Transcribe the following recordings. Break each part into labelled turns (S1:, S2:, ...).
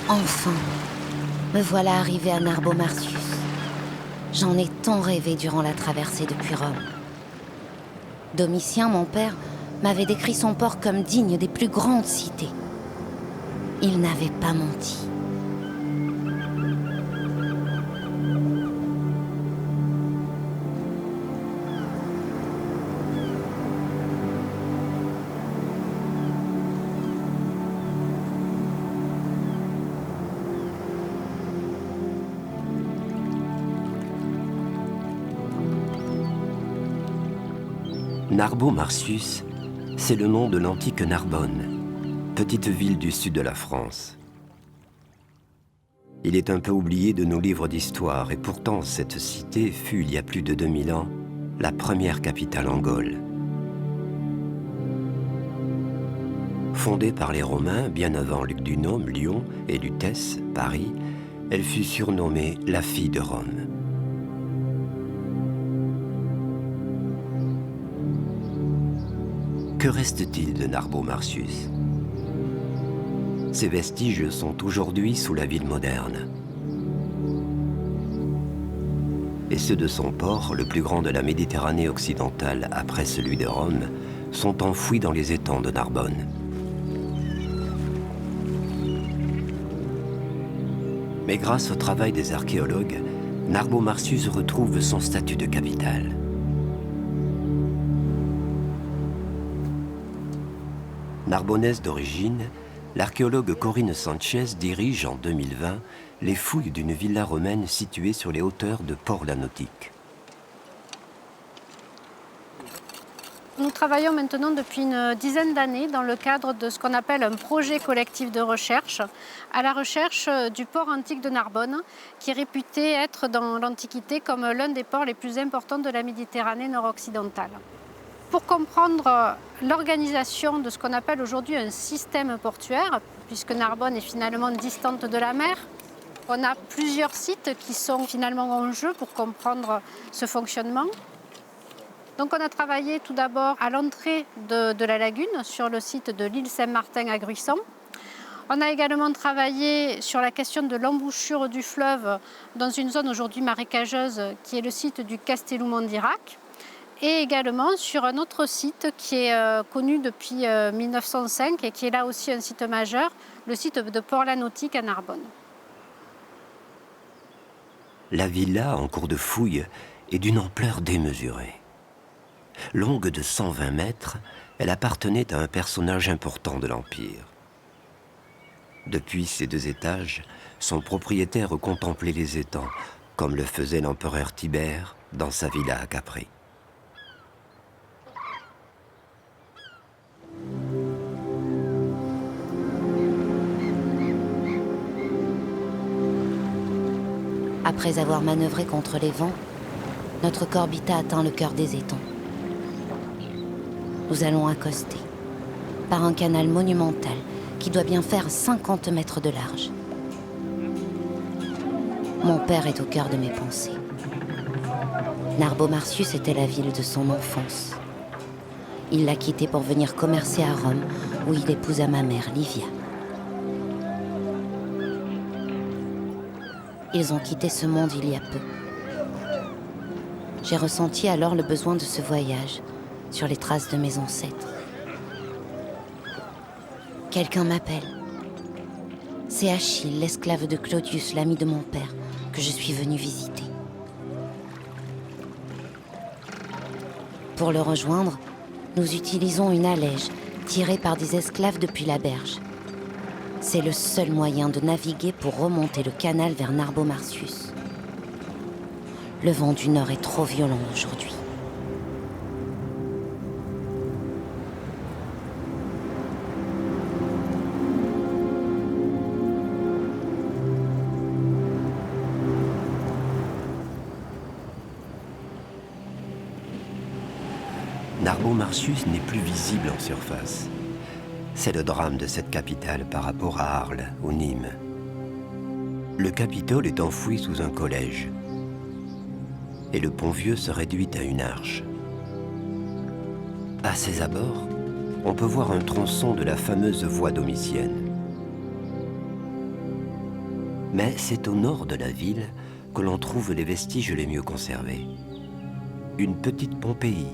S1: Enfin, me voilà arrivée à Narbo Martius. J'en ai tant rêvé durant la traversée depuis Rome. Domitien, mon père, m'avait décrit son port comme digne des plus grandes cités. Il n'avait pas menti.
S2: Narbo Martius, c'est le nom de l'antique Narbonne, petite ville du sud de la France. Il est un peu oublié de nos livres d'histoire et pourtant cette cité fut, il y a plus de 2000 ans, la première capitale en Gaule. Fondée par les Romains bien avant Lugdunum, Lyon, et Lutèce, Paris, elle fut surnommée la fille de Rome. Que reste-t-il de Narbo Martius? Ses vestiges sont aujourd'hui sous la ville moderne. Et ceux de son port, le plus grand de la Méditerranée occidentale après celui de Rome, sont enfouis dans les étangs de Narbonne. Mais grâce au travail des archéologues, Narbo Martius retrouve son statut de capitale. Narbonnaise d'origine, l'archéologue Corinne Sanchez dirige en 2020 les fouilles d'une villa romaine située sur les hauteurs de Port-la-Nautique.
S3: Nous travaillons maintenant depuis une dizaine d'années dans le cadre de ce qu'on appelle un projet collectif de recherche, à la recherche du port antique de Narbonne, qui est réputé être dans l'Antiquité comme l'un des ports les plus importants de la Méditerranée nord-occidentale. Pour comprendre l'organisation de ce qu'on appelle aujourd'hui un système portuaire, puisque Narbonne est finalement distante de la mer, on a plusieurs sites qui sont finalement en jeu pour comprendre ce fonctionnement. Donc on a travaillé tout d'abord à l'entrée de la lagune, sur le site de l'île Saint-Martin à Gruissan. On a également travaillé sur la question de l'embouchure du fleuve dans une zone aujourd'hui marécageuse qui est le site du Castellum Mandirac. Et également sur un autre site qui est connu depuis 1905 et qui est là aussi un site majeur, le site de Port-la-Nautique à Narbonne.
S2: La villa en cours de fouille est d'une ampleur démesurée. Longue de 120 mètres, elle appartenait à un personnage important de l'Empire. Depuis ses 2 étages, son propriétaire contemplait les étangs, comme le faisait l'empereur Tibère dans sa villa à Capri.
S1: Après avoir manœuvré contre les vents, notre corbita atteint le cœur des étangs. Nous allons accoster par un canal monumental qui doit bien faire 50 mètres de large. Mon père est au cœur de mes pensées. Narbo Martius était la ville de son enfance. Il l'a quittée pour venir commercer à Rome, où il épousa ma mère, Livia. Ils ont quitté ce monde il y a peu. J'ai ressenti alors le besoin de ce voyage sur les traces de mes ancêtres. Quelqu'un m'appelle. C'est Achille, l'esclave de Claudius, l'ami de mon père, que je suis venue visiter. Pour le rejoindre, nous utilisons une allège tirée par des esclaves depuis la berge. C'est le seul moyen de naviguer pour remonter le canal vers Narbo Martius. Le vent du nord est trop violent aujourd'hui.
S2: Narbo Martius n'est plus visible en surface. C'est le drame de cette capitale par rapport à Arles ou Nîmes. Le Capitole est enfoui sous un collège et le pont-vieux se réduit à une arche. À ses abords, on peut voir un tronçon de la fameuse voie domitienne. Mais c'est au nord de la ville que l'on trouve les vestiges les mieux conservés. Une petite Pompéi,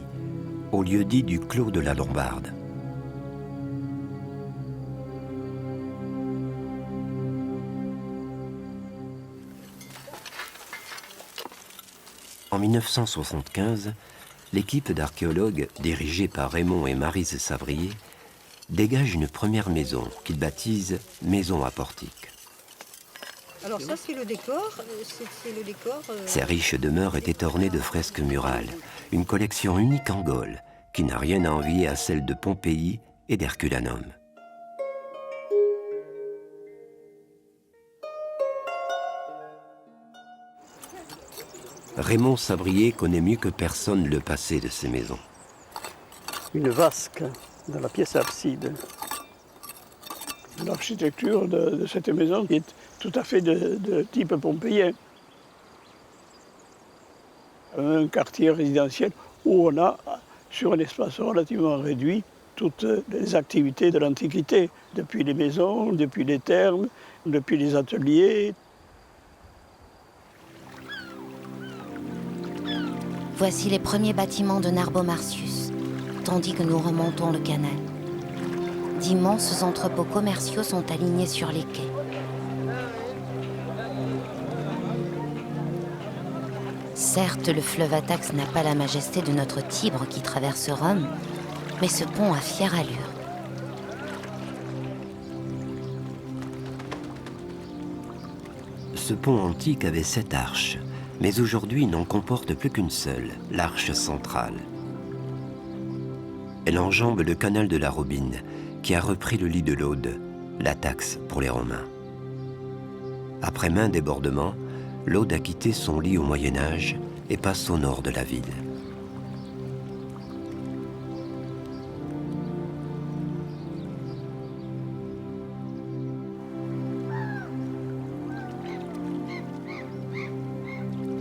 S2: au lieu dit du Clos de la Lombarde. En 1975, l'équipe d'archéologues, dirigée par Raymond et Maryse Savrier, dégage une première maison qu'ils baptisent Maison à portique.
S4: Alors ça, c'est le décor.
S2: Ces riches demeures étaient ornées de fresques murales, une collection unique en Gaule, qui n'a rien à envier à celle de Pompéi et d'Herculanum. Raymond Savrier connaît mieux que personne le passé de ces maisons.
S5: Une vasque dans la pièce abside. L'architecture de cette maison est tout à fait de type pompéien. Un quartier résidentiel où on a, sur un espace relativement réduit, toutes les activités de l'Antiquité, depuis les maisons, depuis les thermes, depuis les ateliers.
S1: Voici les premiers bâtiments de Narbo-Marcius, tandis que nous remontons le canal. D'immenses entrepôts commerciaux sont alignés sur les quais. Certes, le fleuve Atax n'a pas la majesté de notre Tibre qui traverse Rome, mais ce pont a fière allure.
S2: Ce pont antique avait 7 arches, mais aujourd'hui il n'en comporte plus qu'une seule, l'arche centrale. Elle enjambe le canal de la Robine, qui a repris le lit de l'Aude, l'Atax pour les Romains. Après maints débordements, l'Aude a quitté son lit au Moyen-Âge et passe au nord de la ville.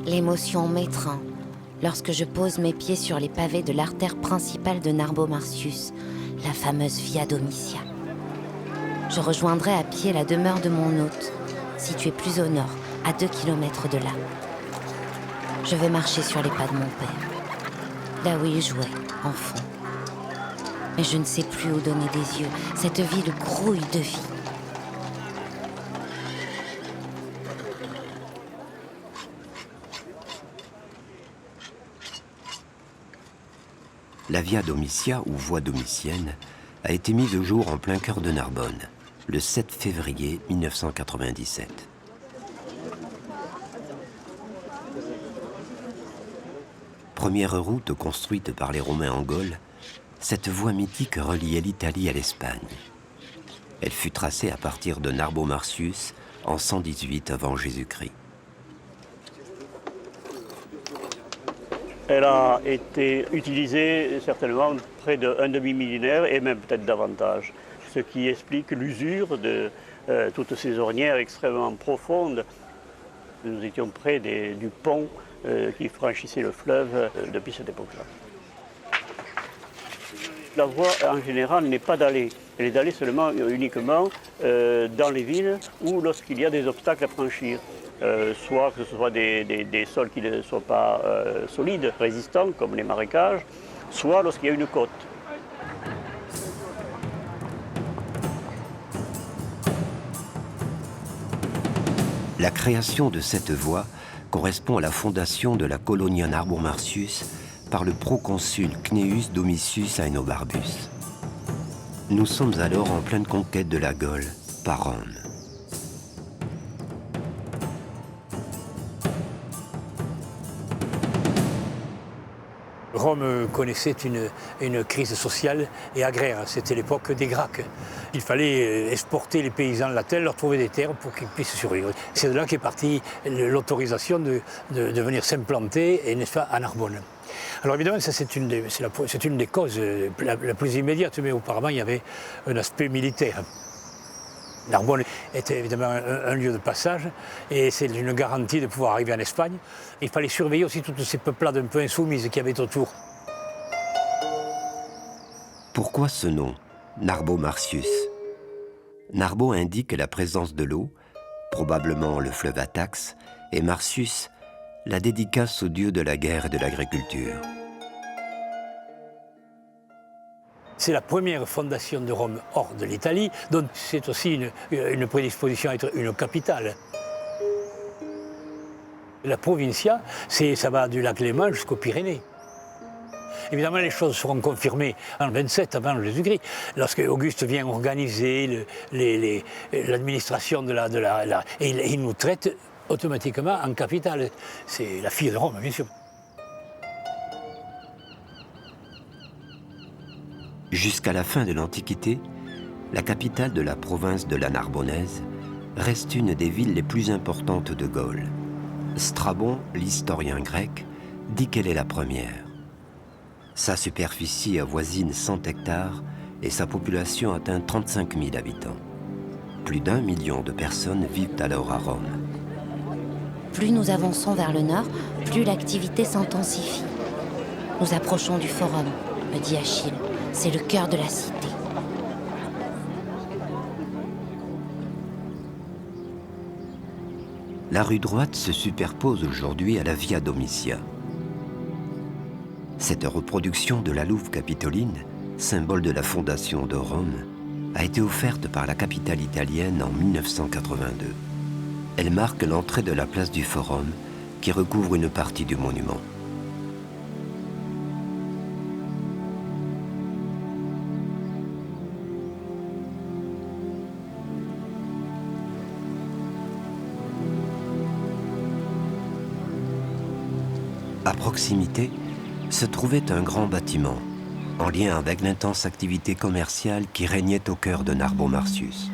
S1: L'émotion m'étreint lorsque je pose mes pieds sur les pavés de l'artère principale de Narbo-Marcius, la fameuse Via Domitia. Je rejoindrai à pied la demeure de mon hôte, située plus au nord, à 2 kilomètres de là. Je vais marcher sur les pas de mon père, là où il jouait, enfant. Mais je ne sais plus où donner des yeux, cette ville grouille de vie.
S2: La Via Domitia, ou voie domitienne, a été mise au jour en plein cœur de Narbonne, le 7 février 1997. Première route construite par les Romains en Gaule, cette voie mythique reliait l'Italie à l'Espagne. Elle fut tracée à partir de Narbo-Marcius en 118 avant Jésus-Christ.
S5: Elle a été utilisée certainement près d'un demi-millénaire et même peut-être davantage, ce qui explique l'usure de toutes ces ornières extrêmement profondes. Nous étions près du pont qui franchissait le fleuve depuis cette époque-là. La voie en général n'est pas dallée, elle est dallée uniquement dans les villes ou lorsqu'il y a des obstacles à franchir. Soit que ce soit des sols qui ne soient pas solides, résistants, comme les marécages, soit lorsqu'il y a une côte.
S2: La création de cette voie correspond à la fondation de la Colonia Narbo-Marcius par le proconsul Cnaeus Domitius Aenobarbus. Nous sommes alors en pleine conquête de la Gaule par Rome.
S6: Rome connaissait une crise sociale et agraire. C'était l'époque des Gracques. Il fallait exporter les paysans latins, leur trouver des terres pour qu'ils puissent survivre. C'est de là qu'est partie l'autorisation de venir s'implanter, n'est-ce pas, à Narbonne. Alors évidemment, ça c'est une des causes la plus immédiate, mais auparavant il y avait un aspect militaire. Narbonne était évidemment un lieu de passage et c'est une garantie de pouvoir arriver en Espagne. Il fallait surveiller aussi toutes ces peuplades un peu insoumises qu'il y avait autour.
S2: Pourquoi ce nom, Narbo-Marcius? Narbo indique la présence de l'eau probablement le fleuve Atax, et Marsus, la dédicace au dieu de la guerre et de l'agriculture.
S6: C'est la première fondation de Rome hors de l'Italie, donc c'est aussi une prédisposition à être une capitale. La Provincia, ça va du lac Léman jusqu'aux Pyrénées. Évidemment, les choses seront confirmées en 27 avant Jésus-Christ, lorsque Auguste vient organiser l'administration et il nous traite automatiquement en capitale. C'est la fille de Rome, bien sûr.
S2: Jusqu'à la fin de l'Antiquité, la capitale de la province de la Narbonnaise reste une des villes les plus importantes de Gaule. Strabon, l'historien grec, dit qu'elle est la première. Sa superficie avoisine 100 hectares et sa population atteint 35 000 habitants. Plus d'1 million de personnes vivent alors à Rome.
S1: Plus nous avançons vers le nord, plus l'activité s'intensifie. Nous approchons du forum, me dit Achille. C'est le cœur de la cité.
S2: La rue droite se superpose aujourd'hui à la Via Domitia. Cette reproduction de la louve capitoline, symbole de la fondation de Rome, a été offerte par la capitale italienne en 1982. Elle marque l'entrée de la place du Forum, qui recouvre une partie du monument. À proximité, se trouvait un grand bâtiment, en lien avec l'intense activité commerciale qui régnait au cœur de Narbo Marsus.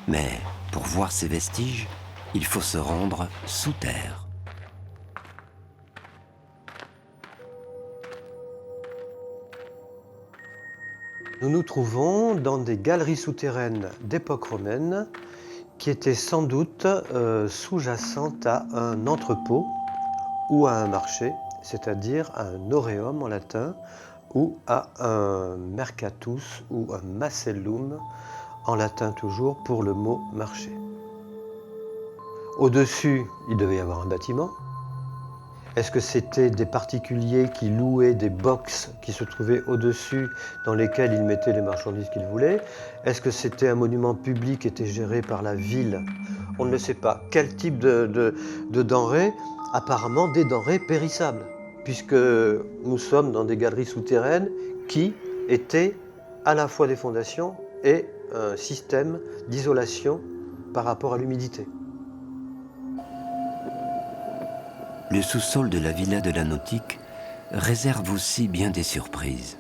S2: Mais pour voir ces vestiges, il faut se rendre sous terre.
S7: Nous nous trouvons dans des galeries souterraines d'époque romaine qui étaient sans doute sous-jacentes à un entrepôt ou à un marché, c'est-à-dire à un aureum en latin, ou à un mercatus ou un macellum, en latin toujours, pour le mot marché. Au-dessus, il devait y avoir un bâtiment. Est-ce que c'était des particuliers qui louaient des boxes qui se trouvaient au-dessus, dans lesquels ils mettaient les marchandises qu'ils voulaient? Est-ce que c'était un monument public qui était géré par la ville? On ne le sait pas. Quel type de denrées? Apparemment des denrées périssables, puisque nous sommes dans des galeries souterraines qui étaient à la fois des fondations et un système d'isolation par rapport à l'humidité.
S2: Le sous-sol de la villa de la Nautique réserve aussi bien des surprises.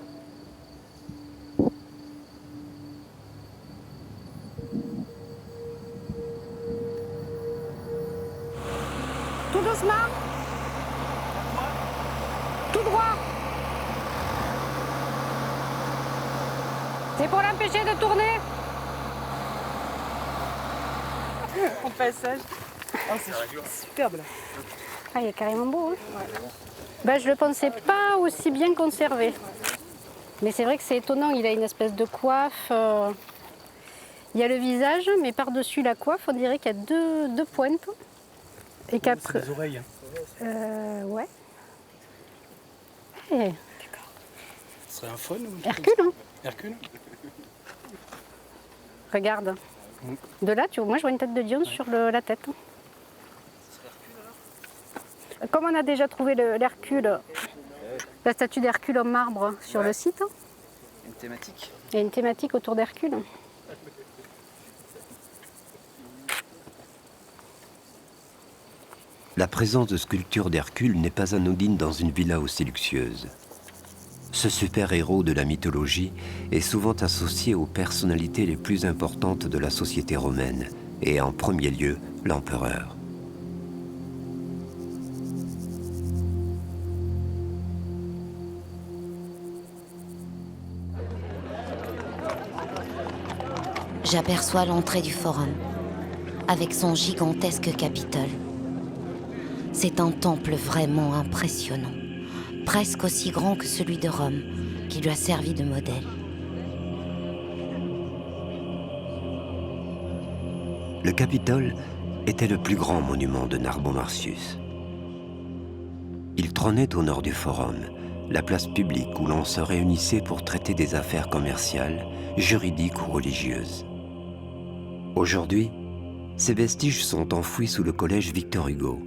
S3: Tout doucement. Tout droit. C'est pour l'empêcher de tourner.
S4: En passage. Oh, c'est superbe là.
S3: Ah, il est carrément beau. Hein, ben, je ne le pensais pas aussi bien conservé. Mais c'est vrai que c'est étonnant, il a une espèce de coiffe. Il y a le visage, mais par-dessus la coiffe, on dirait qu'il y a deux pointes. Et qu'après.
S6: C'est les oreilles.
S3: Ouais. Et...
S6: Ce serait un faune ou
S3: Hercule, hein.
S6: Hercule.
S3: Regarde. De là, moi je vois une tête de Dion sur la tête. Comme on a déjà trouvé l'Hercule, la statue d'Hercule en marbre sur le site.
S8: Une thématique.
S3: Il y a une thématique autour d'Hercule.
S2: La présence de sculptures d'Hercule n'est pas anodine dans une villa aussi luxueuse. Ce super-héros de la mythologie est souvent associé aux personnalités les plus importantes de la société romaine, et en premier lieu, l'empereur.
S1: J'aperçois l'entrée du forum, avec son gigantesque Capitole. C'est un temple vraiment impressionnant, presque aussi grand que celui de Rome, qui lui a servi de modèle.
S2: Le Capitole était le plus grand monument de Narbo-Martius. Il trônait au nord du forum, la place publique où l'on se réunissait pour traiter des affaires commerciales, juridiques ou religieuses. Aujourd'hui, ces vestiges sont enfouis sous le collège Victor Hugo,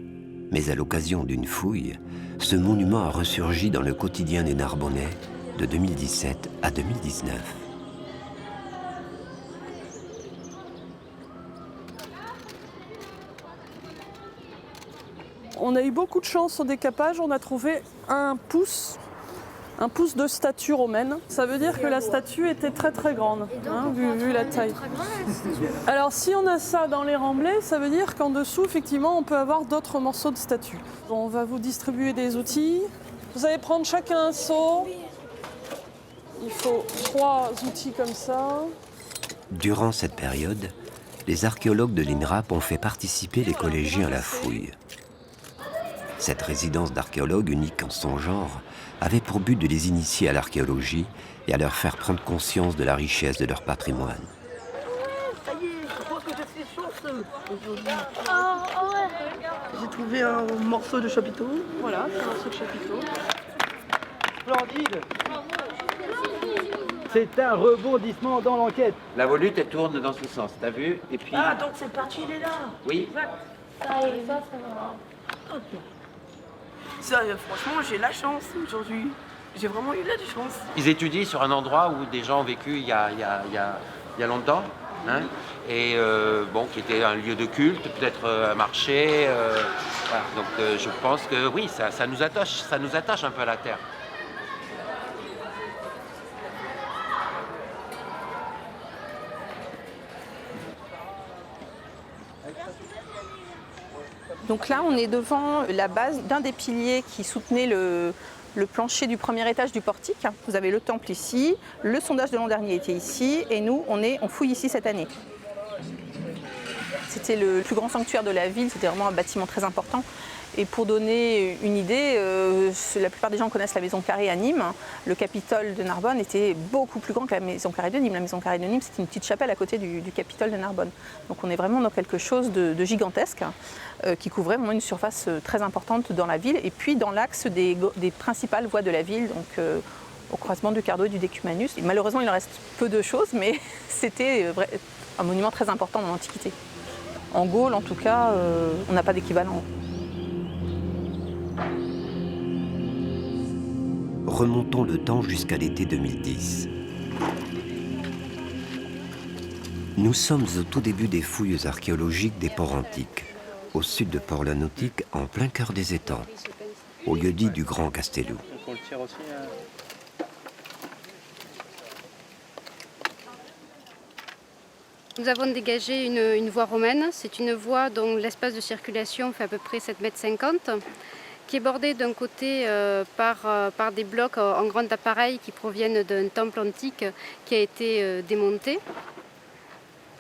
S2: mais à l'occasion d'une fouille, ce monument a ressurgi dans le quotidien des Narbonnais de 2017 à 2019.
S4: On a eu beaucoup de chance au décapage, on a trouvé un pouce de statue romaine. Ça veut dire que la statue était très très grande, vu la taille. Alors si on a ça dans les remblais, ça veut dire qu'en dessous, effectivement, on peut avoir d'autres morceaux de statue. On va vous distribuer des outils. Vous allez prendre chacun un seau. Il faut 3 outils comme ça.
S2: Durant cette période, les archéologues de l'INRAP ont fait participer les collégiens à la fouille. Cette résidence d'archéologues unique en son genre avait pour but de les initier à l'archéologie et à leur faire prendre conscience de la richesse de leur patrimoine.
S9: Ça y est, je crois que je suis chanceux aujourd'hui. J'ai trouvé un morceau de chapiteau. Voilà, c'est un morceau de chapiteau.
S10: Splendide. C'est un rebondissement dans l'enquête.
S8: La volute, elle tourne dans ce sens, t'as vu? Et puis...
S9: Ah, donc c'est parti, il est là.
S8: Oui.
S9: Ça, franchement, j'ai la chance aujourd'hui. J'ai vraiment eu la chance.
S8: Ils étudient sur un endroit où des gens ont vécu il y a longtemps, hein, et qui était un lieu de culte, peut-être un marché. Voilà. Donc je pense que oui, ça nous attache un peu à la terre.
S11: Donc là, on est devant la base d'un des piliers qui soutenait le plancher du premier étage du portique. Vous avez le temple ici, le sondage de l'an dernier était ici, et nous, on fouille ici cette année. C'était le plus grand sanctuaire de la ville, c'était vraiment un bâtiment très important. Et pour donner une idée, la plupart des gens connaissent la Maison Carrée à Nîmes. Le Capitole de Narbonne était beaucoup plus grand que la Maison Carrée de Nîmes. La Maison Carrée de Nîmes, c'était une petite chapelle à côté du Capitole de Narbonne. Donc on est vraiment dans quelque chose de gigantesque qui couvrait vraiment une surface très importante dans la ville et puis dans l'axe des principales voies de la ville, donc au croisement du Cardo et du Décumanus. Et malheureusement, il en reste peu de choses, mais c'était un monument très important dans l'Antiquité. En Gaule, en tout cas, on n'a pas d'équivalent.
S2: Remontons le temps jusqu'à l'été 2010. Nous sommes au tout début des fouilles archéologiques des ports antiques, au sud de Port-la-Nautique, en plein cœur des étangs, au lieu-dit du Grand Castellou.
S3: Nous avons dégagé une voie romaine. C'est une voie dont l'espace de circulation fait à peu près 7,50 m, qui est bordée d'un côté par des blocs en grand appareil qui proviennent d'un temple antique qui a été démonté.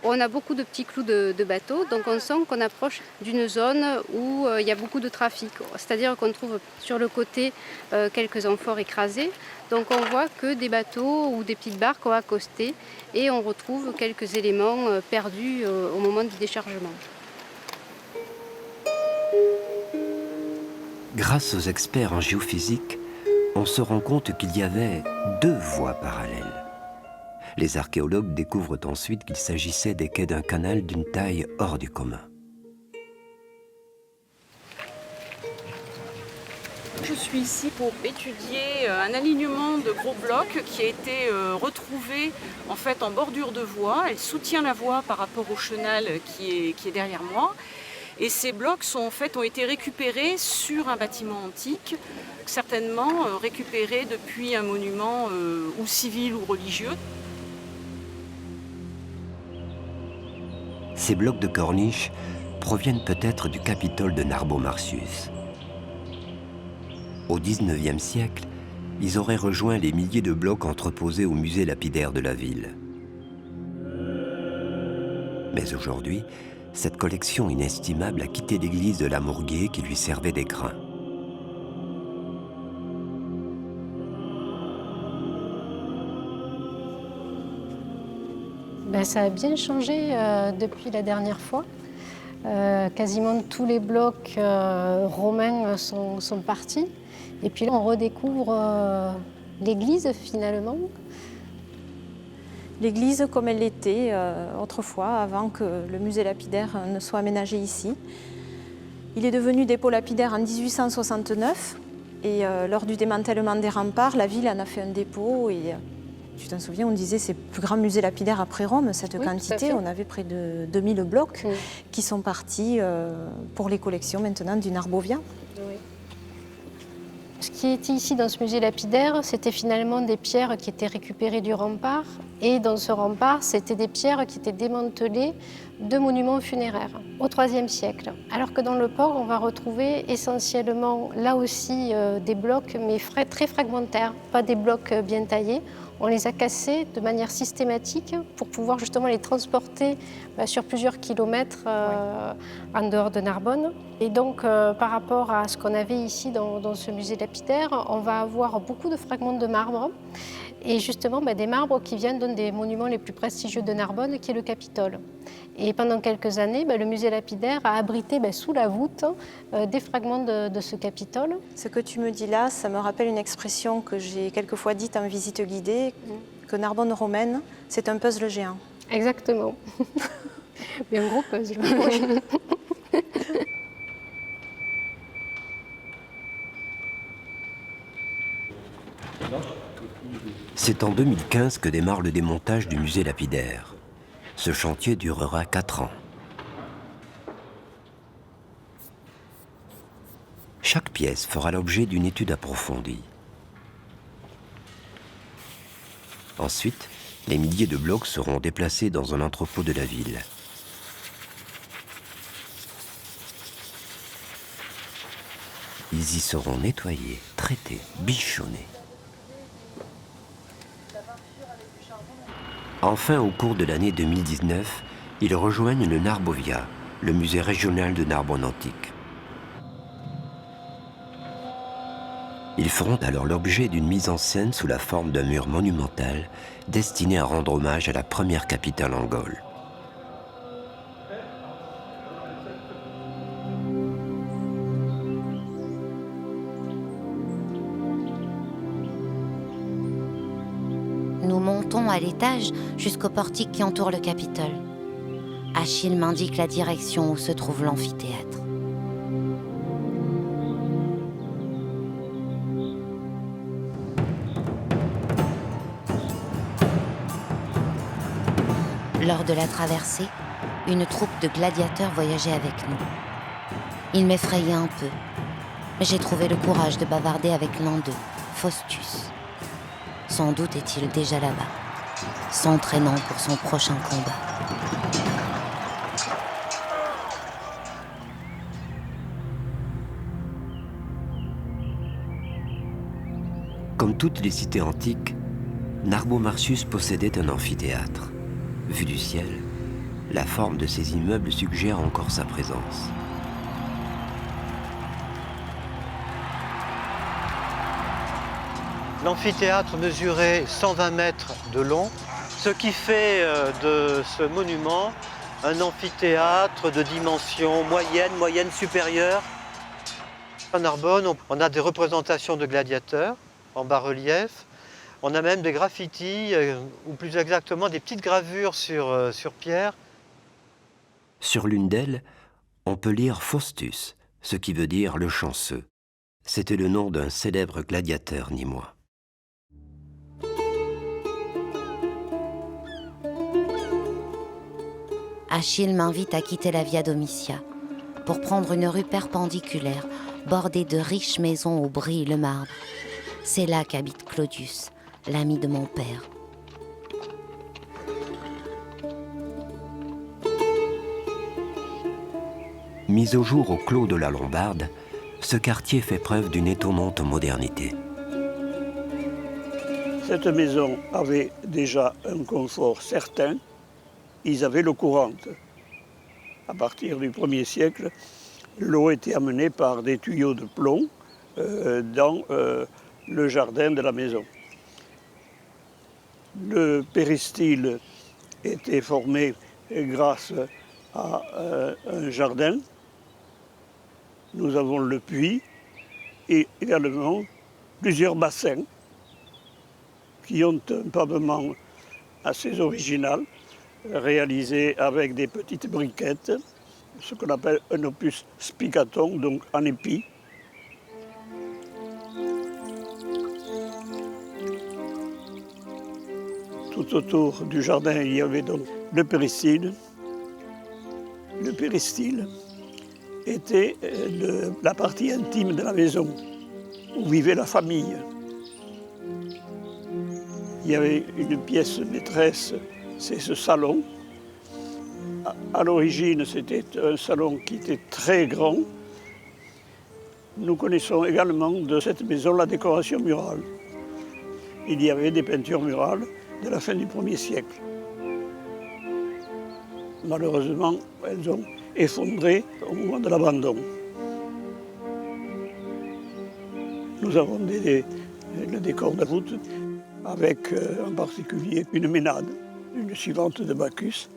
S3: On a beaucoup de petits clous de bateaux, donc on sent qu'on approche d'une zone où il y a beaucoup de trafic. C'est-à-dire qu'on trouve sur le côté quelques amphores écrasées. Donc on voit que des bateaux ou des petites barques ont accosté et on retrouve quelques éléments perdus au moment du déchargement.
S2: Grâce aux experts en géophysique, on se rend compte qu'il y avait 2 voies parallèles. Les archéologues découvrent ensuite qu'il s'agissait des quais d'un canal d'une taille hors du commun.
S12: Je suis ici pour étudier un alignement de gros blocs qui a été retrouvé en fait en bordure de voie. Elle soutient la voie par rapport au chenal qui est derrière moi. Et ces blocs ont été récupérés sur un bâtiment antique, certainement récupérés depuis un monument ou civil ou religieux.
S2: Ces blocs de corniche proviennent peut-être du Capitole de Narbo-Martius. Au XIXe siècle, ils auraient rejoint les milliers de blocs entreposés au musée lapidaire de la ville. Mais aujourd'hui, cette collection inestimable a quitté l'église de la Mourguier qui lui servait d'écrin.
S3: Ça a bien changé depuis la dernière fois. Quasiment tous les blocs romains sont partis. Et puis là, on redécouvre l'église finalement.
S13: L'église comme elle l'était autrefois, avant que le musée lapidaire ne soit aménagé ici. Il est devenu dépôt lapidaire en 1869 et lors du démantèlement des remparts, la ville en a fait un dépôt et tu t'en souviens, on disait c'est le plus grand musée lapidaire après Rome, cette quantité, on avait près de 2000 blocs qui sont partis pour les collections maintenant du Narbovia.
S3: Oui. Ce qui était ici dans ce musée lapidaire, c'était finalement des pierres qui étaient récupérées du rempart. Et dans ce rempart, c'était des pierres qui étaient démantelées de monuments funéraires au IIIe siècle. Alors que dans le port, on va retrouver essentiellement, là aussi, des blocs, mais très fragmentaires, pas des blocs bien taillés. On les a cassés de manière systématique pour pouvoir justement les transporter sur plusieurs kilomètres en dehors de Narbonne. Et donc, par rapport à ce qu'on avait ici dans ce musée lapidaire, on va avoir beaucoup de fragments de marbre. Et justement, des marbres qui viennent d'un des monuments les plus prestigieux de Narbonne, qui est le Capitole. Et pendant quelques années, le musée lapidaire a abrité sous la voûte des fragments de ce Capitole.
S13: Ce que tu me dis là, ça me rappelle une expression que j'ai quelquefois dite en visite guidée, que Narbonne romaine, c'est un puzzle géant.
S3: Exactement. Mais un gros puzzle.
S13: Oui.
S2: C'est en 2015 que démarre le démontage du musée lapidaire. Ce chantier durera 4 ans. Chaque pièce fera l'objet d'une étude approfondie. Ensuite, les milliers de blocs seront déplacés dans un entrepôt de la ville. Ils y seront nettoyés, traités, bichonnés. Enfin, au cours de l'année 2019, ils rejoignent le Narbovia, le musée régional de Narbonne antique. Ils feront alors l'objet d'une mise en scène sous la forme d'un mur monumental destiné à rendre hommage à la première capitale en Gaule.
S1: Nous montons à l'étage jusqu'au portique qui entoure le Capitole. Achille m'indique la direction où se trouve l'amphithéâtre. Lors de la traversée, une troupe de gladiateurs voyageait avec nous. Ils m'effrayaient un peu, mais j'ai trouvé le courage de bavarder avec l'un d'eux, Faustus. Sans doute est-il déjà là-bas, s'entraînant pour son prochain combat.
S2: Comme toutes les cités antiques, Narbo-Martius possédait un amphithéâtre. Vu du ciel, la forme de ces immeubles suggère encore sa présence.
S7: L'amphithéâtre mesurait 120 mètres de long, ce qui fait de ce monument un amphithéâtre de dimension moyenne supérieure. À Narbonne, on a des représentations de gladiateurs en bas-relief. On a même des graffitis, ou plus exactement des petites gravures sur pierre.
S2: Sur l'une d'elles, on peut lire Faustus, ce qui veut dire le chanceux. C'était le nom d'un célèbre gladiateur nîmois.
S1: Achille m'invite à quitter la Via Domitia pour prendre une rue perpendiculaire bordée de riches maisons où brille le marbre. C'est là qu'habite Claudius, l'ami de mon père.
S2: Mis au jour au clos de la Lombarde, ce quartier fait preuve d'une étonnante modernité.
S5: Cette maison avait déjà un confort certain. Ils avaient l'eau courante. À partir du 1er siècle, l'eau était amenée par des tuyaux de plomb dans le jardin de la maison. Le péristyle était formé grâce a un jardin. Nous avons le puits et également plusieurs bassins qui ont un pavement assez original, réalisé avec des petites briquettes, ce qu'on appelle un opus spicatum, donc en épi. Tout autour du jardin, il y avait donc le péristyle. Le péristyle était la partie intime de la maison, où vivait la famille. Il y avait une pièce maîtresse, c'est ce salon. À l'origine, c'était un salon qui était très grand. Nous connaissons également de cette maison la décoration murale. Il y avait des peintures murales de la fin du 1er siècle. Malheureusement, elles ont effondré au moment de l'abandon. Nous avons le décor de voûte avec en particulier une ménade, une suivante de Bacchus.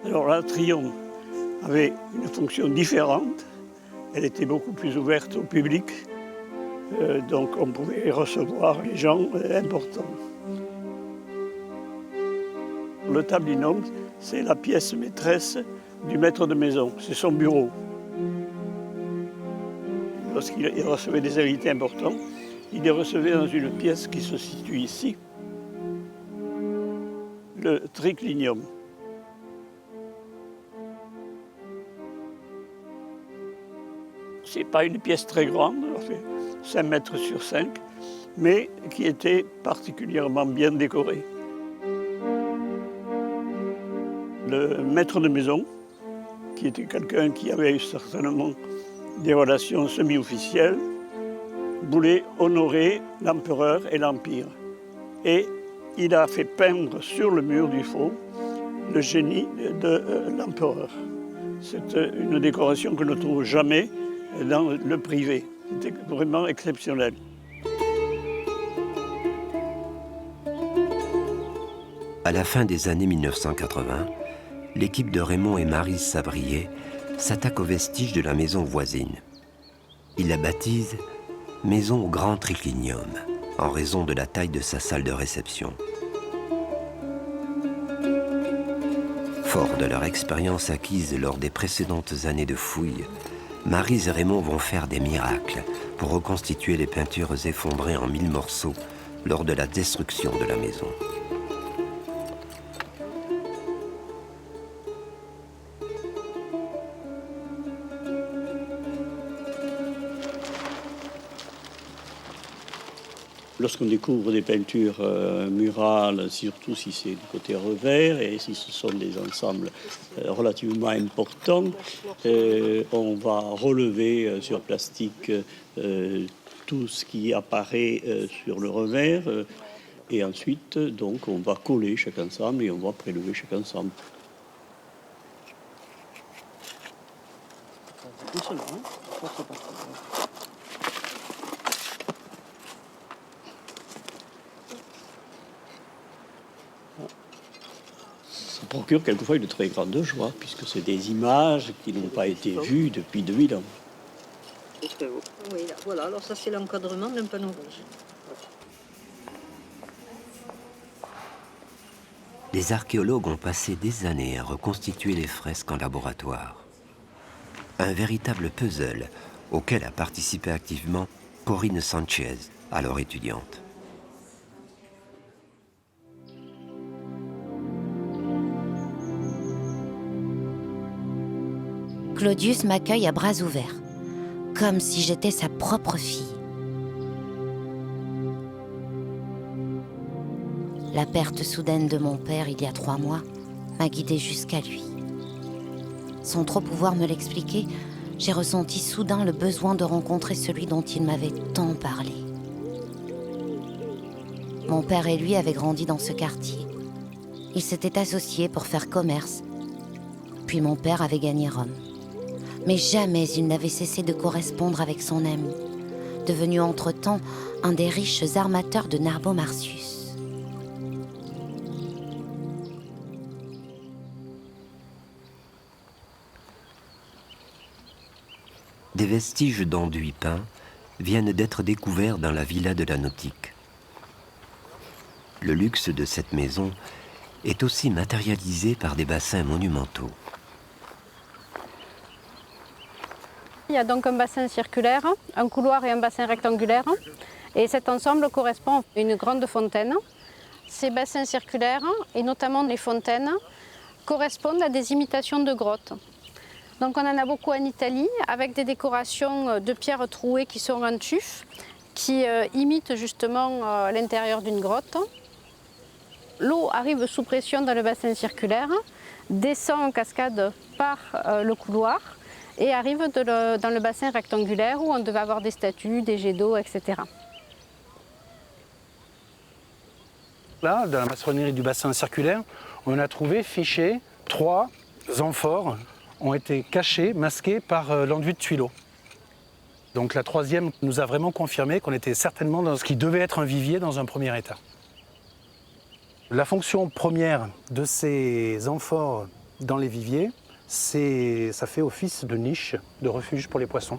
S5: Alors l'atrium avait une fonction différente, elle était beaucoup plus ouverte au public, donc on pouvait recevoir les gens importants. Le tablinum, c'est la pièce maîtresse du maître de maison, c'est son bureau. Lorsqu'il recevait des invités importants, il les recevait dans une pièce qui se situe ici, le triclinium. Ce n'est pas une pièce très grande, 5 mètres sur 5, mais qui était particulièrement bien décorée. Le maître de maison, qui était quelqu'un qui avait eu certainement des relations semi-officielles, voulait honorer l'empereur et l'empire. Et il a fait peindre sur le mur du faux le génie de l'empereur. C'est une décoration que l'on ne trouve jamais dans le privé. C'était vraiment exceptionnel.
S2: À la fin des années 1980, l'équipe de Raymond et Maryse Sabrier s'attaque aux vestiges de la maison voisine. Ils la baptisent « Maison au Grand Triclinium » en raison de la taille de sa salle de réception. Forts de leur expérience acquise lors des précédentes années de fouilles, Maryse et Raymond vont faire des miracles pour reconstituer les peintures effondrées en 1000 morceaux lors de la destruction de la maison.
S5: Lorsqu'on découvre des peintures murales, surtout si c'est du côté revers et si ce sont des ensembles relativement importants, on va relever sur plastique tout ce qui apparaît sur le revers et ensuite donc on va coller chaque ensemble et on va prélever chaque ensemble. Ça procure quelquefois une très grande joie, puisque c'est des images qui n'ont pas été vues depuis 2000 ans.
S9: C'est très beau. Oui, là, voilà, alors ça c'est l'encadrement d'un panneau rouge.
S2: Les archéologues ont passé des années à reconstituer les fresques en laboratoire. Un véritable puzzle auquel a participé activement Corinne Sanchez, alors étudiante.
S1: Claudius m'accueille à bras ouverts, comme si j'étais sa propre fille. La perte soudaine de mon père il y a 3 mois m'a guidée jusqu'à lui. Sans trop pouvoir me l'expliquer, j'ai ressenti soudain le besoin de rencontrer celui dont il m'avait tant parlé. Mon père et lui avaient grandi dans ce quartier. Ils s'étaient associés pour faire commerce. Puis mon père avait gagné Rome. Mais jamais il n'avait cessé de correspondre avec son ami, devenu entre-temps un des riches armateurs de Narbo Martius.
S2: des vestiges d'enduit peint viennent d'être découverts dans la villa de la Nautique. Le luxe de cette maison est aussi matérialisé par des bassins monumentaux.
S3: Il y a donc un bassin circulaire, un couloir et un bassin rectangulaire. Et cet ensemble correspond à une grande fontaine. Ces bassins circulaires, et notamment les fontaines, correspondent à des imitations de grottes. Donc on en a beaucoup en Italie, avec des décorations de pierres trouées qui sont en tuf, qui imitent justement l'intérieur d'une grotte. L'eau arrive sous pression dans le bassin circulaire, descend en cascade par le couloir et arrive dans le bassin rectangulaire où on devait avoir des statues, des jets d'eau, etc.
S10: Là, dans la maçonnerie du bassin circulaire, on a trouvé fichés 3 amphores ont été cachés, masqués par l'enduit de Tuileau. Donc la 3e nous a vraiment confirmé qu'on était certainement dans ce qui devait être un vivier dans un premier état. La fonction première de ces amphores dans les viviers, ça fait office de niche, de refuge pour les poissons.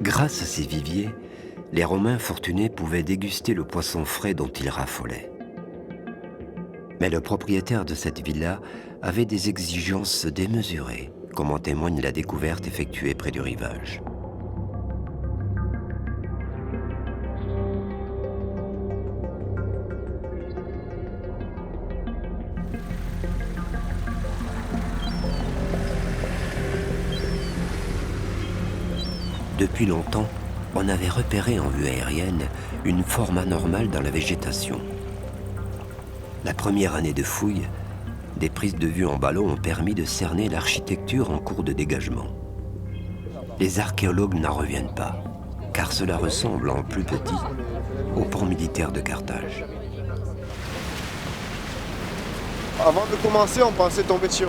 S2: Grâce à ces viviers, les Romains fortunés pouvaient déguster le poisson frais dont ils raffolaient. Mais le propriétaire de cette villa avait des exigences démesurées, comme en témoigne la découverte effectuée près du rivage. Depuis longtemps, on avait repéré en vue aérienne une forme anormale dans la végétation. La première année de fouilles, des prises de vue en ballon ont permis de cerner l'architecture en cours de dégagement. Les archéologues n'en reviennent pas, car cela ressemble en plus petit au port militaire de Carthage.
S14: Avant de commencer, on pensait tomber sur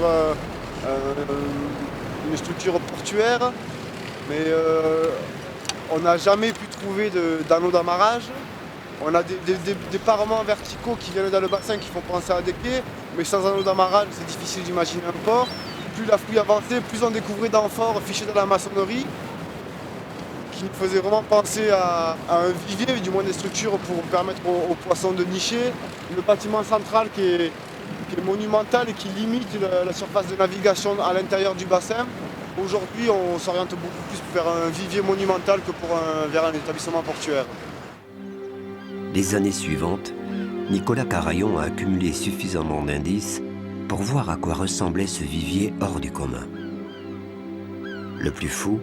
S14: une structure portuaire, mais on n'a jamais pu trouver d'anneaux d'amarrage. On a des parements verticaux qui viennent dans le bassin qui font penser à des quais, mais sans anneaux d'amarrage, c'est difficile d'imaginer un port. Plus la fouille avançait, plus on découvrait d'amphores fichés dans la maçonnerie, qui nous faisait vraiment penser à un vivier, du moins des structures pour permettre aux poissons de nicher. Le bâtiment central qui est monumental et qui limite la surface de navigation à l'intérieur du bassin. Aujourd'hui, on s'oriente beaucoup plus vers un vivier monumental que vers un établissement portuaire.
S2: Les années suivantes, Nicolas Carayon a accumulé suffisamment d'indices pour voir à quoi ressemblait ce vivier hors du commun. Le plus fou,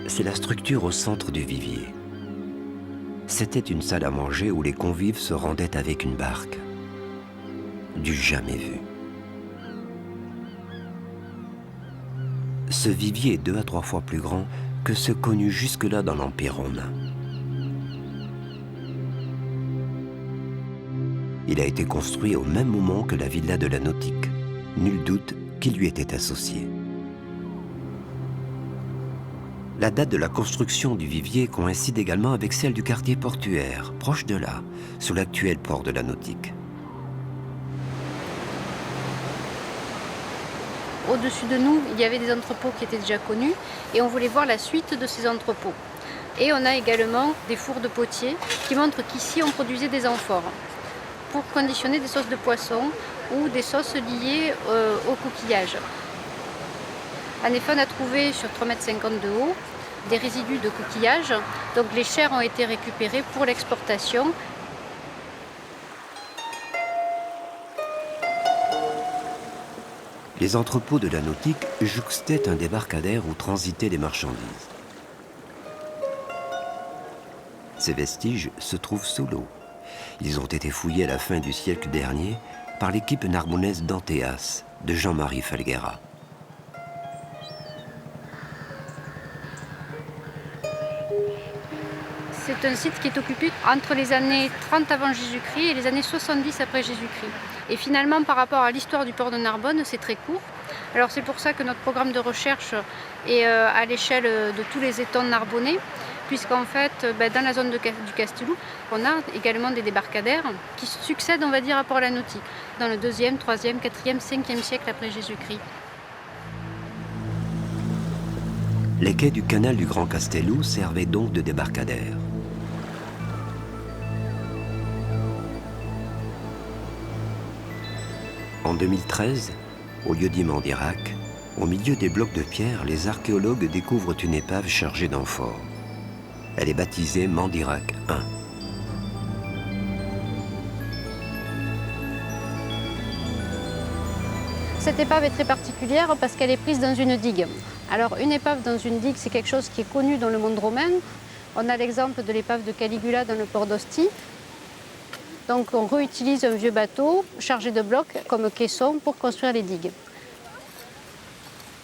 S2: c'est la structure au centre du vivier. C'était une salle à manger où les convives se rendaient avec une barque. Du jamais vu. Ce vivier est 2 à 3 fois plus grand que ce connu jusque-là dans l'Empire romain. Il a été construit au même moment que la villa de la Nautique. Nul doute qu'il lui était associé. La date de la construction du vivier coïncide également avec celle du quartier portuaire, proche de là, sous l'actuel port de la Nautique.
S3: Au-dessus de nous, il y avait des entrepôts qui étaient déjà connus et on voulait voir la suite de ces entrepôts. Et on a également des fours de potier qui montrent qu'ici on produisait des amphores pour conditionner des sauces de poisson ou des sauces liées au coquillage. En effet, on a trouvé sur 3,50 m de haut des résidus de coquillage. Donc les chairs ont été récupérées pour l'exportation.
S2: Les entrepôts de la Nautique jouxtaient un débarcadère où transitaient les marchandises. Ces vestiges se trouvent sous l'eau. Ils ont été fouillés à la fin du siècle dernier par l'équipe narbonnaise d'Antéas, de Jean-Marie Falguera.
S3: C'est un site qui est occupé entre les années 30 avant Jésus-Christ et les années 70 après Jésus-Christ. Et finalement, par rapport à l'histoire du port de Narbonne, c'est très court. Alors c'est pour ça que notre programme de recherche est à l'échelle de tous les étangs narbonnais, puisqu'en fait, dans la zone du Castelou, on a également des débarcadères qui succèdent, on va dire, à Port-la-Nautique, dans le 2e, 3e, 4e, 5e siècle après Jésus-Christ.
S2: Les quais du canal du Grand Castelou servaient donc de débarcadère. En 2013, au lieu-dit Mandirac, au milieu des blocs de pierre, les archéologues découvrent une épave chargée d'amphores. Elle est baptisée Mandirac I.
S3: Cette épave est très particulière parce qu'elle est prise dans une digue. Alors une épave dans une digue, c'est quelque chose qui est connu dans le monde romain. On a l'exemple de l'épave de Caligula dans le port d'Ostie. Donc on réutilise un vieux bateau chargé de blocs comme caisson pour construire les digues.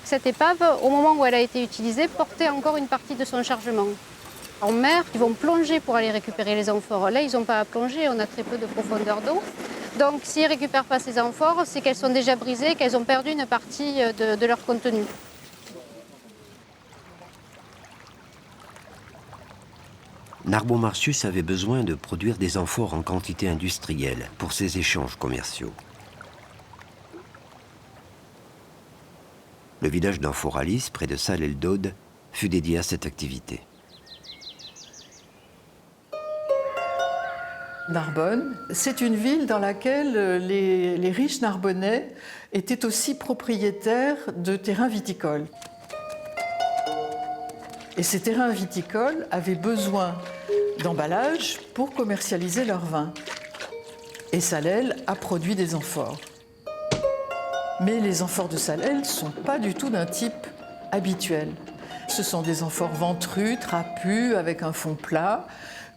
S3: Cette épave, au moment où elle a été utilisée, portait encore une partie de son chargement. En mer, ils vont plonger pour aller récupérer les amphores. Là, ils n'ont pas à plonger, on a très peu de profondeur d'eau. Donc s'ils ne récupèrent pas ces amphores, c'est qu'elles sont déjà brisées, qu'elles ont perdu une partie de leur contenu.
S2: Narbonne-Martius avait besoin de produire des amphores en quantité industrielle pour ses échanges commerciaux. Le village d'Amphoralis, près de Salles-el-Dode, fut dédié à cette activité.
S15: Narbonne, c'est une ville dans laquelle les riches narbonnais étaient aussi propriétaires de terrains viticoles. Et ces terrains viticoles avaient besoin d'emballage pour commercialiser leur vin. Et Salelles a produit des amphores. Mais les amphores de Salelles ne sont pas du tout d'un type habituel. Ce sont des amphores ventrus, trapus, avec un fond plat,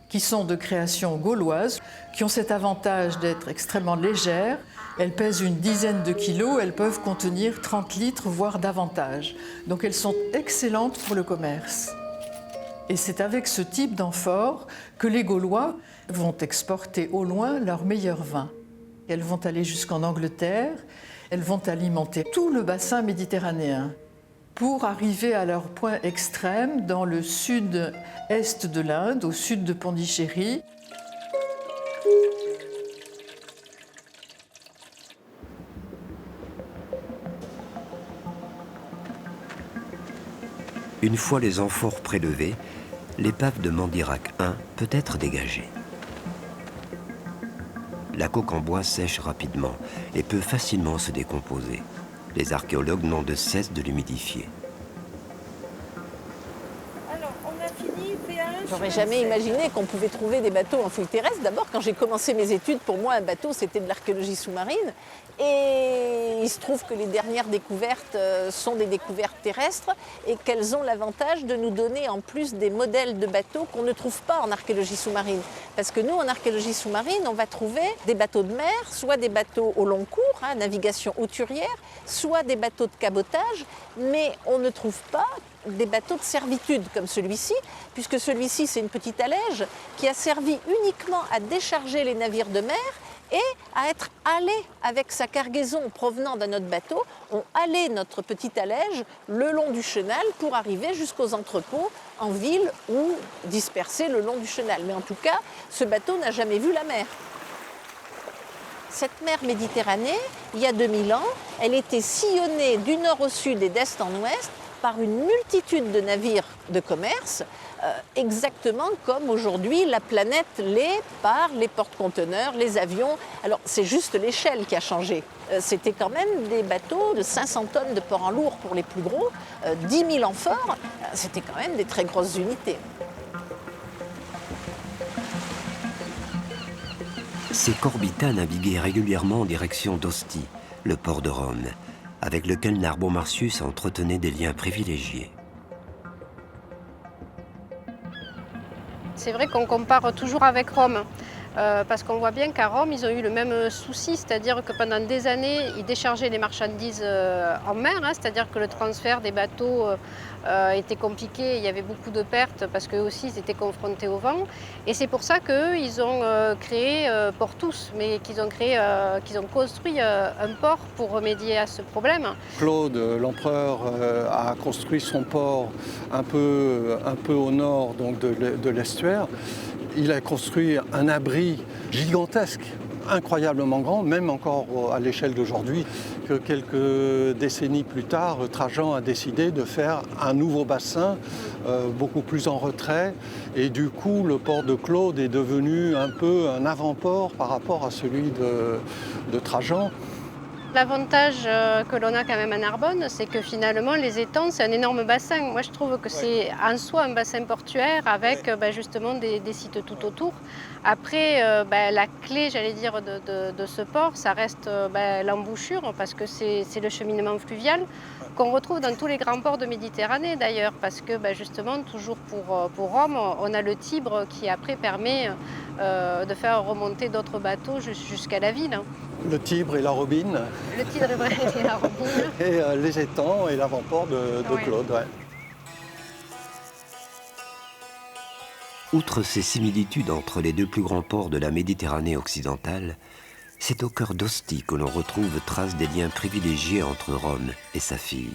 S15: qui sont de création gauloise, qui ont cet avantage d'être extrêmement légères. Elles pèsent une dizaine de kilos, elles peuvent contenir 30 litres, voire davantage. Donc elles sont excellentes pour le commerce. Et c'est avec ce type d'amphore que les Gaulois vont exporter au loin leurs meilleurs vins. Elles vont aller jusqu'en Angleterre, elles vont alimenter tout le bassin méditerranéen pour arriver à leur point extrême dans le sud-est de l'Inde, au sud de Pondichéry.
S2: Une fois les amphores prélevés, l'épave de Mandirac I peut être dégagée. La coque en bois sèche rapidement et peut facilement se décomposer. Les archéologues n'ont de cesse de l'humidifier.
S16: Alors, on a fini P1.
S11: J'aurais jamais imaginé qu'on pouvait trouver des bateaux en fouille terrestre. D'abord, quand j'ai commencé mes études, pour moi, un bateau, c'était de l'archéologie sous-marine. Et il se trouve que les dernières découvertes sont des découvertes terrestres et qu'elles ont l'avantage de nous donner en plus des modèles de bateaux qu'on ne trouve pas en archéologie sous-marine. Parce que nous, en archéologie sous-marine, on va trouver des bateaux de mer, soit des bateaux au long cours, navigation hauturière, soit des bateaux de cabotage, mais on ne trouve pas des bateaux de servitude comme celui-ci, puisque celui-ci, c'est une petite allège qui a servi uniquement à décharger les navires de mer et à être allé avec sa cargaison provenant d'un autre bateau. On allait notre petite allège le long du chenal pour arriver jusqu'aux entrepôts en ville ou dispersés le long du chenal. Mais en tout cas, ce bateau n'a jamais vu la mer. Cette mer Méditerranée, il y a 2000 ans, elle était sillonnée du nord au sud et d'est en ouest par une multitude de navires de commerce, exactement comme aujourd'hui la planète l'est par les porte-conteneurs, les avions. Alors c'est juste l'échelle qui a changé. C'était quand même des bateaux de 500 tonnes de port en lourd pour les plus gros, 10 000 amphores, c'était quand même des très grosses unités.
S2: Ces corbitins naviguaient régulièrement en direction d'Ostie, le port de Rome, avec lequel Narbonne-Martius entretenait des liens privilégiés.
S3: C'est vrai qu'on compare toujours avec Rome. parce qu'on voit bien qu'à Rome, ils ont eu le même souci, c'est-à-dire que pendant des années, ils déchargeaient les marchandises en mer, hein, c'est-à-dire que le transfert des bateaux était compliqué, il y avait beaucoup de pertes parce qu'eux aussi ils étaient confrontés au vent. Et c'est pour ça qu'eux, ils ont créé Portus, mais qu'ils ont construit un port pour remédier à ce problème.
S17: Claude, l'empereur, a construit son port un peu au nord donc, de l'estuaire. Il a construit un abri gigantesque, incroyablement grand, même encore à l'échelle d'aujourd'hui, que quelques décennies plus tard, Trajan a décidé de faire un nouveau bassin beaucoup plus en retrait. Et du coup, le port de Claude est devenu un peu un avant-port par rapport à celui de Trajan.
S3: L'avantage que l'on a quand même à Narbonne, c'est que finalement les étangs, c'est un énorme bassin. Moi je trouve que c'est en soi un bassin portuaire avec justement des sites tout autour. Après, la clé, j'allais dire, de ce port, ça reste l'embouchure, parce que c'est le cheminement fluvial qu'on retrouve dans tous les grands ports de Méditerranée d'ailleurs, parce que justement, toujours pour Rome, on a le Tibre qui après permet de faire remonter d'autres bateaux jusqu'à la ville.
S17: Le Tibre et la Robine.
S3: Le Tibre et la Robine.
S17: Et les étangs et l'avant-port de Claude. Ouais.
S2: Outre ces similitudes entre les deux plus grands ports de la Méditerranée occidentale, c'est au cœur d'Ostie que l'on retrouve trace des liens privilégiés entre Rome et sa fille.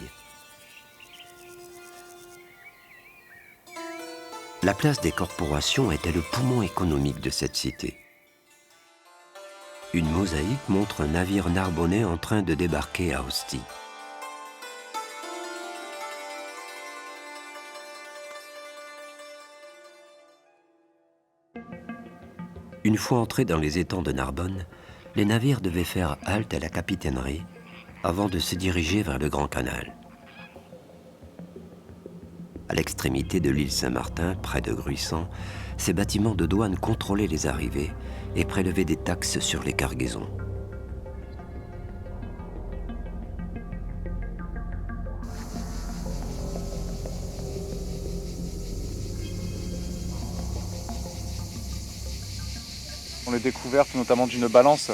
S2: La place des corporations était le poumon économique de cette cité. Une mosaïque montre un navire narbonnais en train de débarquer à Ostie. Une fois entrés dans les étangs de Narbonne, les navires devaient faire halte à la capitainerie avant de se diriger vers le Grand Canal. À l'extrémité de l'île Saint-Martin, près de Gruissan, ces bâtiments de douane contrôlaient les arrivées et prélevaient des taxes sur les cargaisons.
S18: Les découvertes, notamment d'une balance,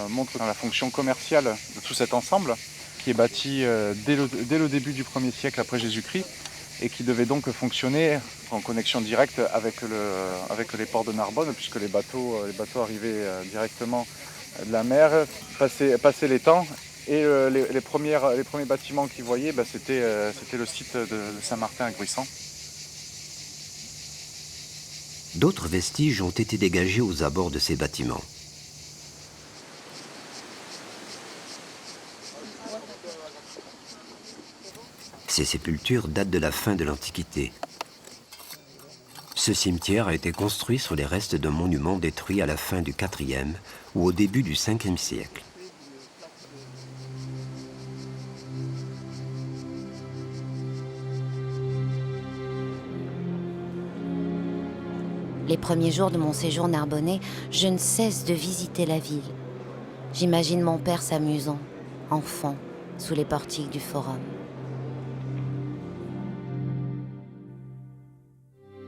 S18: montrent la fonction commerciale de tout cet ensemble, qui est bâti dès le début du 1er siècle après Jésus-Christ, et qui devait donc fonctionner en connexion directe avec les ports de Narbonne, puisque les bateaux arrivaient directement de la mer, passaient l'étang, et les premiers bâtiments qu'ils voyaient, c'était le site de Saint-Martin à Gruissan.
S2: D'autres vestiges ont été dégagés aux abords de ces bâtiments. Ces sépultures datent de la fin de l'Antiquité. Ce cimetière a été construit sur les restes d'un monument détruit à la fin du IVe ou au début du Ve siècle.
S1: Les premiers jours de mon séjour narbonnais, je ne cesse de visiter la ville. J'imagine mon père s'amusant, enfant, sous les portiques du forum.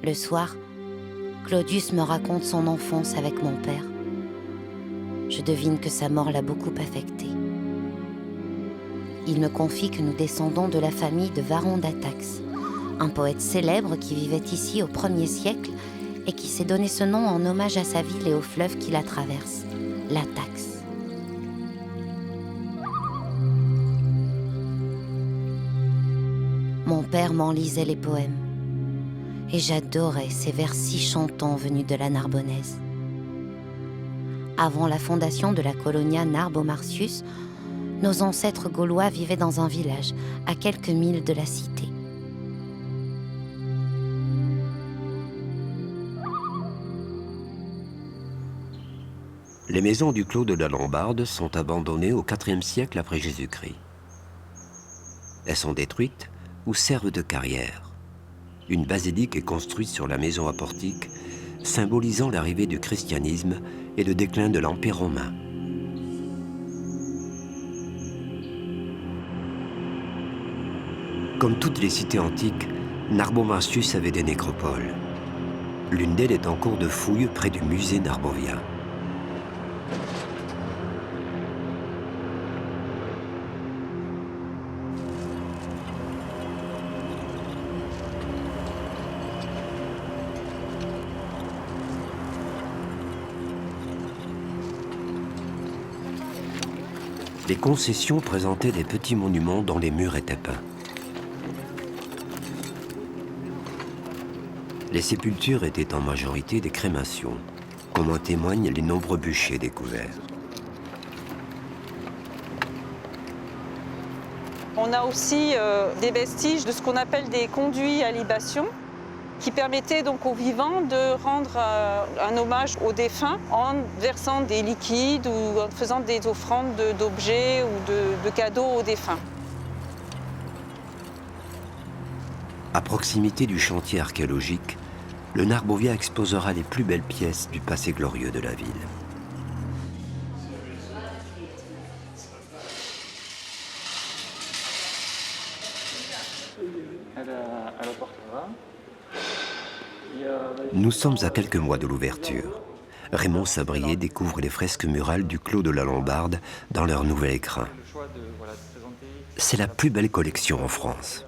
S1: Le soir, Claudius me raconte son enfance avec mon père. Je devine que sa mort l'a beaucoup affecté. Il me confie que nous descendons de la famille de Varron d'Atax, un poète célèbre qui vivait ici au 1er siècle et qui s'est donné ce nom en hommage à sa ville et au fleuve qui la traverse, l'Atax. Mon père m'en lisait les poèmes, et j'adorais ces vers si chantants venus de la Narbonnaise. Avant la fondation de la colonia Narbo-Martius, nos ancêtres gaulois vivaient dans un village, à quelques milles de la cité.
S2: Les maisons du clos de la Lombarde sont abandonnées au IVe siècle après Jésus-Christ. Elles sont détruites ou servent de carrière. Une basilique est construite sur la maison à portique, symbolisant l'arrivée du christianisme et le déclin de l'Empire romain. Comme toutes les cités antiques, Narbo-Martius avait des nécropoles. L'une d'elles est en cours de fouille près du musée Narbovia. Les concessions présentaient des petits monuments dont les murs étaient peints. Les sépultures étaient en majorité des crémations, comme en témoignent les nombreux bûchers découverts.
S19: On a aussi des vestiges de ce qu'on appelle des conduits à libation, qui permettaient donc aux vivants de rendre un hommage aux défunts en versant des liquides ou en faisant des offrandes d'objets ou de cadeaux aux défunts.
S2: À proximité du chantier archéologique, le Narbovia exposera les plus belles pièces du passé glorieux de la ville. Nous sommes à quelques mois de l'ouverture. Raymond Sabrier découvre les fresques murales du Clos de la Lombarde dans leur nouvel écrin. C'est la plus belle collection en France.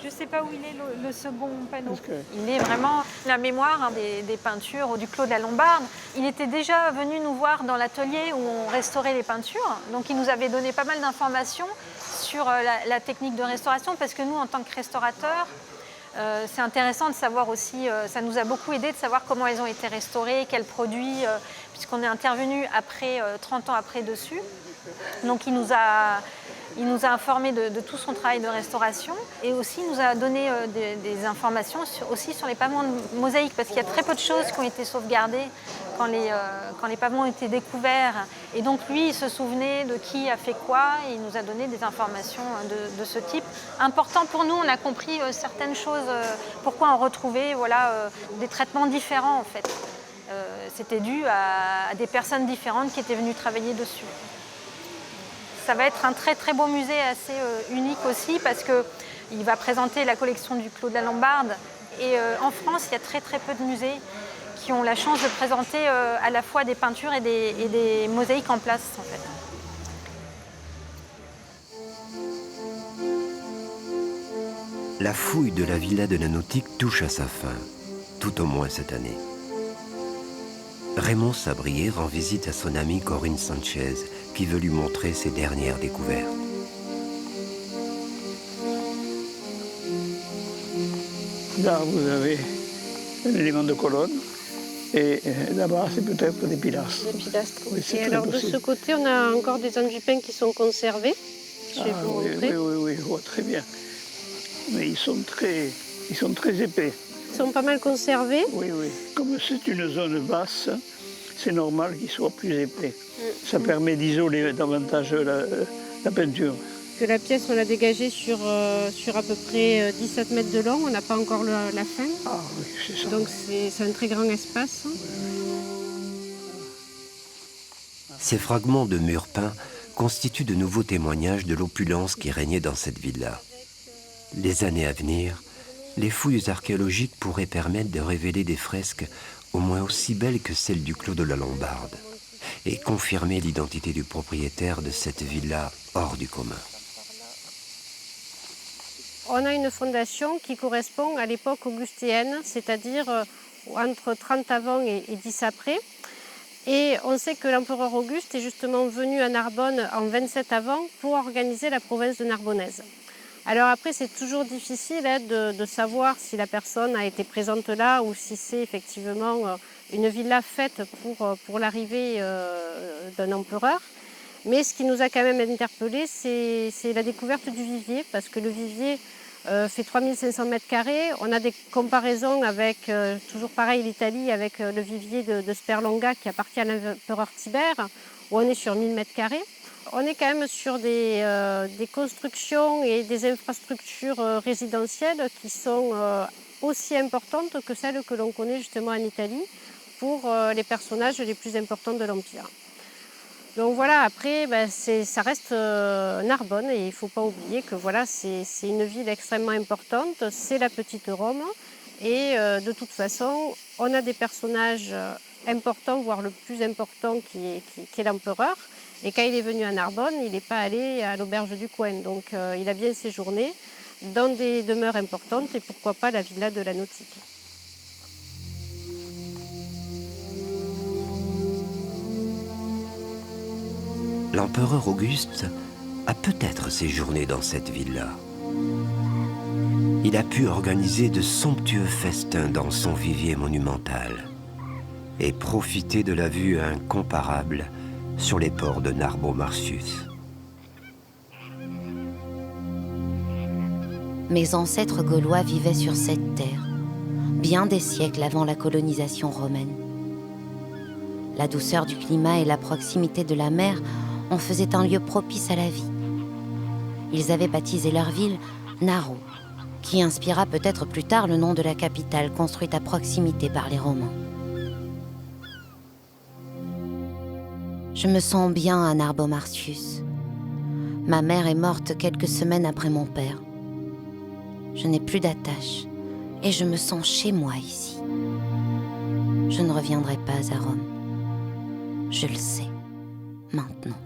S20: Je ne sais pas où il est le second panneau. Il est vraiment la mémoire des peintures du Clos de la Lombarde. Il était déjà venu nous voir dans l'atelier où on restaurait les peintures. Donc il nous avait donné pas mal d'informations sur la technique de restauration parce que nous, en tant que restaurateurs, c'est intéressant de savoir aussi, ça nous a beaucoup aidé de savoir comment elles ont été restaurées, quels produits, puisqu'on est intervenu après, 30 ans après dessus. Donc il nous a informés de tout son travail de restauration et aussi nous a donné des informations aussi sur les pavements de mosaïque parce qu'il y a très peu de choses qui ont été sauvegardées quand les pavements ont été découverts. Et donc lui, il se souvenait de qui a fait quoi et il nous a donné des informations de ce type. Important pour nous, on a compris certaines choses, pourquoi on retrouvait des traitements différents en fait. C'était dû à des personnes différentes qui étaient venues travailler dessus. Ça va être un très très beau musée assez unique aussi parce qu'il va présenter la collection du Clos de la Lombarde. Et en France, il y a très très peu de musées qui ont la chance de présenter à la fois des peintures et des mosaïques en place en fait.
S2: La fouille de la villa de la Nautique touche à sa fin, tout au moins cette année. Raymond Sabrier rend visite à son amie Corinne Sanchez, qui veut lui montrer ses dernières découvertes.
S21: Là, vous avez un élément de colonne, et là-bas, c'est peut-être des pilastres.
S3: Des pilastres.
S21: Oui,
S3: et alors, de ce côté, on a encore des enduits-peints qui sont conservés. Je vais vous montrer.
S21: Oui, je vois très bien. Mais ils sont très épais.
S3: Ils sont pas mal conservés.
S21: Oui. Comme c'est une zone basse, c'est normal qu'ils soient plus épais. Ça permet d'isoler davantage la peinture.
S3: Que la pièce, on l'a dégagée sur à peu près 17 mètres de long. On n'a pas encore la fin.
S21: Ah oui, c'est ça.
S3: Donc c'est un très grand espace.
S2: Ces fragments de murs peints constituent de nouveaux témoignages de l'opulence qui régnait dans cette villa. Les années à venir, les fouilles archéologiques pourraient permettre de révéler des fresques au moins aussi belles que celles du Clos de la Lombarde et confirmer l'identité du propriétaire de cette villa hors du commun.
S3: On a une fondation qui correspond à l'époque augustéenne, c'est-à-dire entre 30 avant et 10 après. Et on sait que l'empereur Auguste est justement venu à Narbonne en 27 avant pour organiser la province de Narbonnaise. Alors après, c'est toujours difficile de savoir si la personne a été présente là ou si c'est effectivement une villa faite pour l'arrivée d'un empereur. Mais ce qui nous a quand même interpellés, c'est la découverte du vivier, parce que le vivier fait 3500 mètres carrés. On a des comparaisons avec, toujours pareil, l'Italie, avec le vivier de Sperlonga qui appartient à l'empereur Tibère, où on est sur 1000 mètres carrés. On est quand même sur des constructions et des infrastructures résidentielles qui sont aussi importantes que celles que l'on connaît justement en Italie pour les personnages les plus importants de l'Empire. Donc voilà, après, ça reste Narbonne et il ne faut pas oublier que voilà, c'est une ville extrêmement importante, c'est la petite Rome et de toute façon, on a des personnages importants, voire le plus important qui est l'empereur. Et quand il est venu à Narbonne, il n'est pas allé à l'auberge du coin, donc il a bien séjourné dans des demeures importantes et pourquoi pas la villa de la Nautique.
S2: L'empereur Auguste a peut-être séjourné dans cette villa. Il a pu organiser de somptueux festins dans son vivier monumental et profiter de la vue incomparable sur les ports de Narbo-Martius.
S1: Mes ancêtres gaulois vivaient sur cette terre, bien des siècles avant la colonisation romaine. La douceur du climat et la proximité de la mer en faisaient un lieu propice à la vie. Ils avaient baptisé leur ville Naro, qui inspira peut-être plus tard le nom de la capitale construite à proximité par les Romains. Je me sens bien à Narbo-Martius. Ma mère est morte quelques semaines après mon père. Je n'ai plus d'attache et je me sens chez moi ici. Je ne reviendrai pas à Rome. Je le sais maintenant.